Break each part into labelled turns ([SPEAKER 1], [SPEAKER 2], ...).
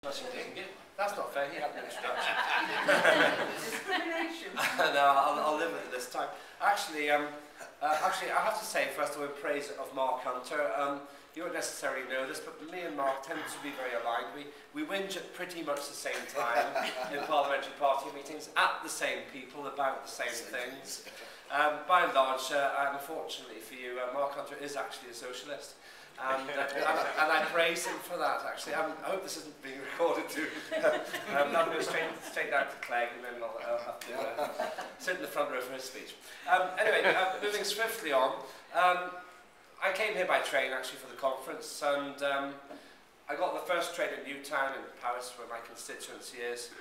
[SPEAKER 1] Much indeed. That's not fair, he had an introduction.
[SPEAKER 2] Discrimination.
[SPEAKER 1] No, I'll live with it this time. Actually, I have to say, first of all, in praise of Mark Hunter, you won't necessarily know this, but me and Mark tend to be very aligned. We whinge at pretty much the same time in parliamentary party meetings, at the same people, about the same things. By and large, unfortunately for you, Mark Hunter is actually a socialist. And I praise him for that, actually. I hope this isn't being recorded too. I'll go straight down to Clegg, and then I'll have to sit in the front row for his speech. Anyway, moving swiftly on, I came here by train, actually, for the conference, and I got the first train in Newtown in Paris, where my constituency is.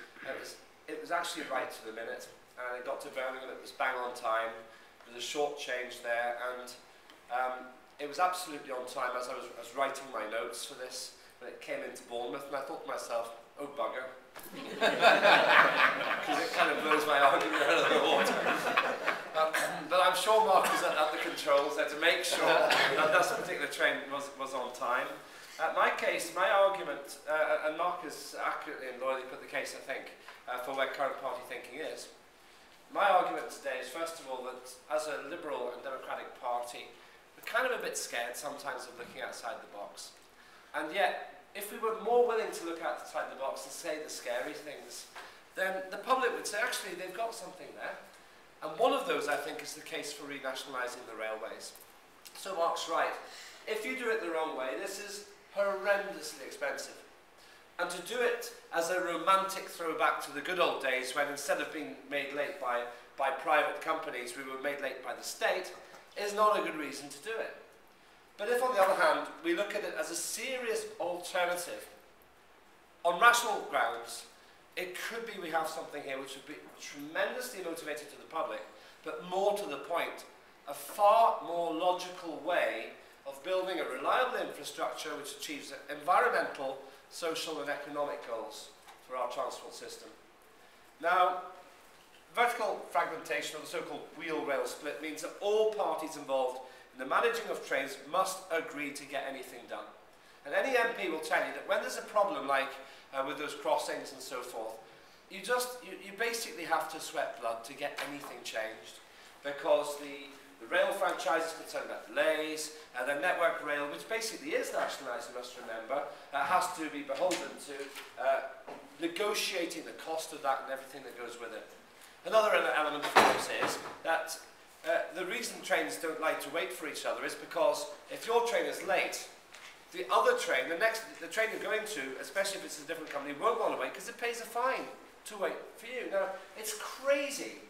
[SPEAKER 1] It was actually right to the minute, and I got to Birmingham, it was bang on time. There was a short change there, and it was absolutely on time as I was writing my notes for this when it came into Bournemouth, and I thought to myself, oh bugger, because it kind of blows my argument out of the water. But I'm sure Mark was at the controls there to make sure that this particular train was on time. My case, my argument, and Mark has accurately and loyally put the case, I think, for where current party thinking is. My argument today is, first of all, that as a liberal and democratic party, we're kind of a bit scared sometimes of looking outside the box. And yet, if we were more willing to look outside the box and say the scary things, then the public would say, actually, they've got something there. And one of those, I think, is the case for renationalising the railways. So Mark's right. If you do it the wrong way, this is horrendously expensive. And to do it as a romantic throwback to the good old days when instead of being made late by private companies, we were made late by the state, is not a good reason to do it. But if, on the other hand, we look at it as a serious alternative, on rational grounds, it could be we have something here which would be tremendously motivated to the public, but more to the point, a far more logical way of building a reliable infrastructure which achieves environmental, social and economic goals for our transport system. Now, vertical fragmentation, or the so-called wheel-rail split, means that all parties involved in the managing of trains must agree to get anything done. And any MP will tell you that when there's a problem like with those crossings and so forth, you basically have to sweat blood to get anything changed, because the rail franchise is concerned about delays, and the network rail, which basically is nationalised, you must remember, has to be beholden to negotiating the cost of that and everything that goes with it. Another element, of course, is that the reason trains don't like to wait for each other is because if your train is late, the other train, the train you're going to, especially if it's a different company, won't want to wait because it pays a fine to wait for you. Now, it's crazy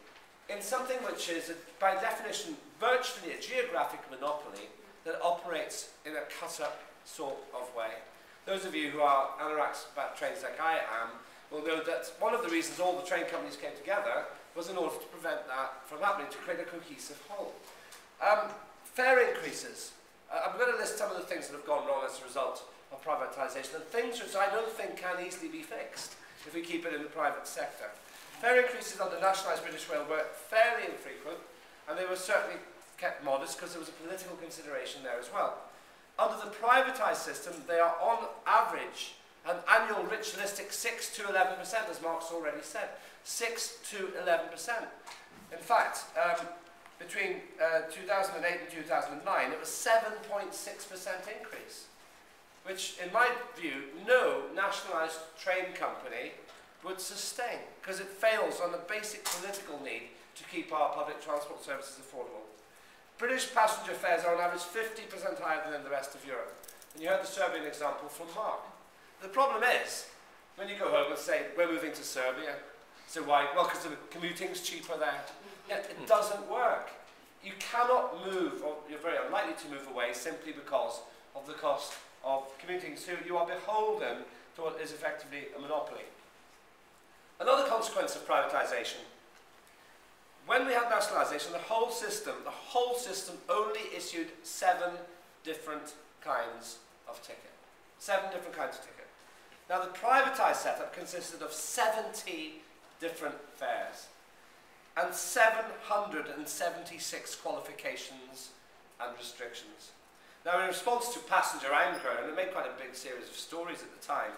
[SPEAKER 1] in something which is, by definition, virtually a geographic monopoly that operates in a cut-up sort of way. Those of you who are anoraks about trains like I am will know that one of the reasons all the train companies came together was in order to prevent that from happening, to create a cohesive whole. Fare increases. I'm going to list some of the things that have gone wrong as a result of privatisation, and things which I don't think can easily be fixed if we keep it in the private sector. Fare increases under nationalised British Rail were fairly infrequent, and they were certainly kept modest because there was a political consideration there as well. Under the privatised system, they are on average an annual ritualistic 6 to 11%, as Mark's already said. 6 to 11%. In fact, between 2008 and 2009, it was 7.6% increase, which, in my view, no nationalised train company would sustain, because it fails on the basic political need to keep our public transport services affordable. British passenger fares are on average 50% higher than in the rest of Europe. And you heard the Serbian example from Mark. The problem is, when you go home and say, we're moving to Serbia, so why? Well, because the commuting's cheaper there. Yet it doesn't work. You cannot move, or you're very unlikely to move away, simply because of the cost of commuting. So you are beholden to what is effectively a monopoly. Another consequence of privatisation. When we had nationalisation, the whole system only issued 7 different kinds of ticket. 7 different kinds of ticket. Now, the privatised setup consisted of 70 different fares and 776 qualifications and restrictions. Now, in response to passenger anger, and it made quite a big series of stories at the time,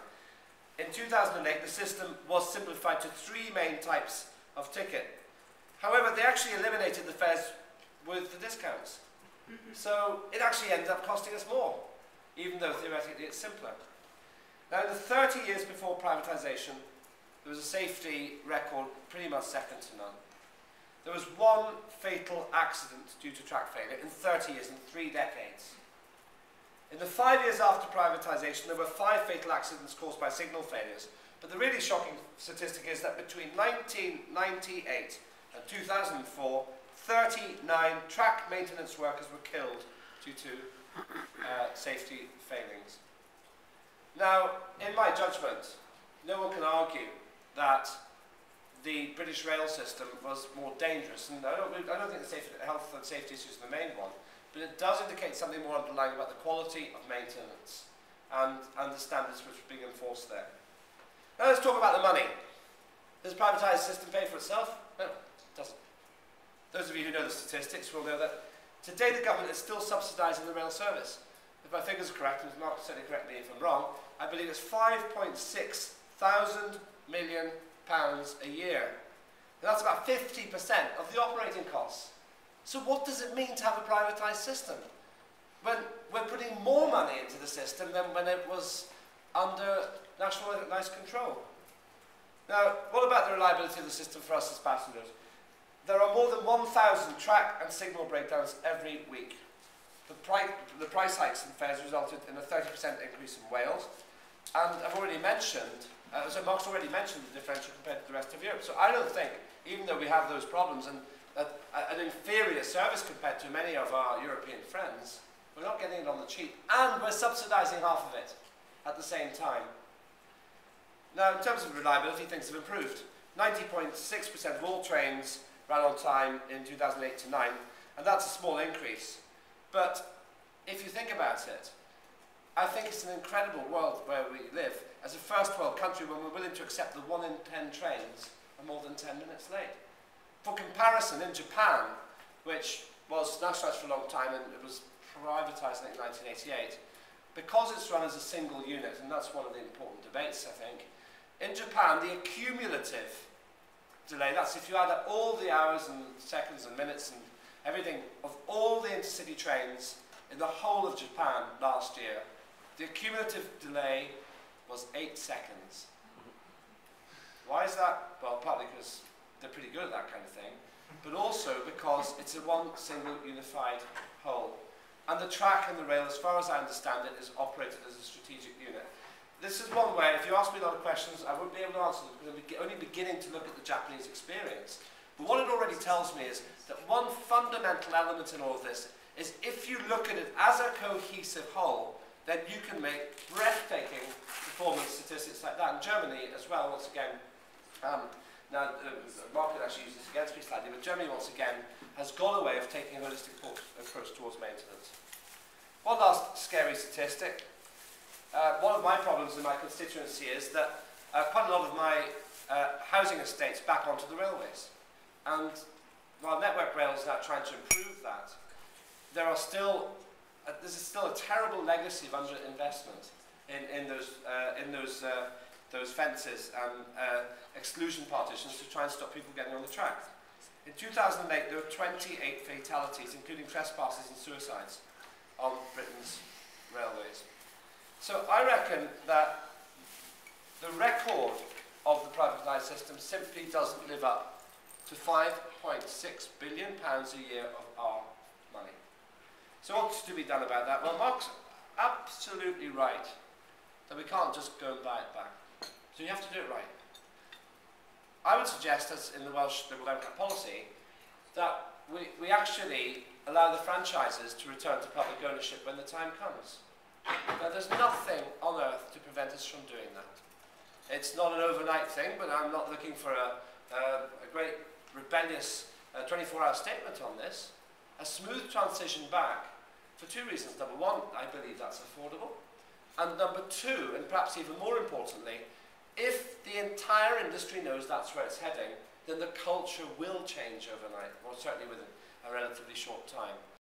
[SPEAKER 1] In 2008, the system was simplified to 3 main types of ticket. However, they actually eliminated the fares with the discounts. So it actually ended up costing us more, even though theoretically it's simpler. Now, in the 30 years before privatisation, there was a safety record pretty much second to none. There was 1 fatal accident due to track failure in 30 years, in 3 decades. In the 5 years after privatisation, there were 5 fatal accidents caused by signal failures. But the really shocking statistic is that between 1998 and 2004, 39 track maintenance workers were killed due to safety failings. Now, in my judgment, no one can argue that the British rail system was more dangerous, and I don't think the health and safety issue is the main one, but it does indicate something more underlying about the quality of maintenance and the standards which are being enforced there. Now let's talk about the money. Does the privatised system pay for itself? No, it doesn't. Those of you who know the statistics will know that today the government is still subsidising the rail service. If my figures are correct, and Mark certainly correct me if I'm wrong, I believe it's £5.6 million a year. And that's about 50% of the operating costs. So what does it mean to have a privatised system? When we're putting more money into the system than when it was under nationalised control. Now, what about the reliability of the system for us as passengers? There are more than 1,000 track and signal breakdowns every week. The price hikes and fares resulted in a 30% increase in Wales. And I've already mentioned, so Mark's already mentioned the differential compared to the rest of Europe. So I don't think, even though we have those problems and an inferior service compared to many of our European friends, we're not getting it on the cheap. And we're subsidising half of it at the same time. Now, in terms of reliability, things have improved. 90.6% of all trains ran on time in 2008 to 9, and that's a small increase. But if you think about it, I think it's an incredible world where we live. As a first world country, when we're willing to accept that 1 in 10 trains are more than 10 minutes late. For comparison, in Japan, which was nationalised for a long time and it was privatised in 1988, because it's run as a single unit, and that's one of the important debates, I think, in Japan, the accumulative delay, that's if you add up all the hours and seconds and minutes and everything of all the intercity trains in the whole of Japan last year, the cumulative delay was 8 seconds. Why is that? Well, partly because they're pretty good at that kind of thing, but also because it's a one single unified whole. And the track and the rail, as far as I understand it, is operated as a strategic unit. This is one way, if you ask me a lot of questions, I wouldn't be able to answer them because I'm only beginning to look at the Japanese experience. But what it already tells me is that one fundamental element in all of this is if you look at it as a cohesive whole, then you can make breathtaking performance statistics like that. In Germany as well, once again, now the market actually uses this against me slightly, but Germany once again has gone a way of taking a holistic approach towards maintenance. One last scary statistic. One of my problems in my constituency is that quite a lot of my housing estates back onto the railways. And while Network Rail is now trying to improve that, there are still, this is still a terrible legacy of underinvestment in those fences and exclusion partitions to try and stop people getting on the track. In 2008, there were 28 fatalities, including trespasses and suicides, on Britain's railways. So I reckon that the record of the privatised system simply doesn't live up to £5.6 billion a year of our money. So what's to be done about that? Well, Mark's absolutely right that we can't just go and buy it back. So you have to do it right. I would suggest, as in the Welsh Liberal Democrat policy, that we actually allow the franchises to return to public ownership when the time comes. Now, there's nothing on earth to prevent us from doing that. It's not an overnight thing, but I'm not looking for a great rebellious 24-hour statement on this. A smooth transition back for 2 reasons. Number one, I believe that's affordable. And number two, and perhaps even more importantly, if the entire industry knows that's where it's heading, then the culture will change overnight, or certainly within a relatively short time.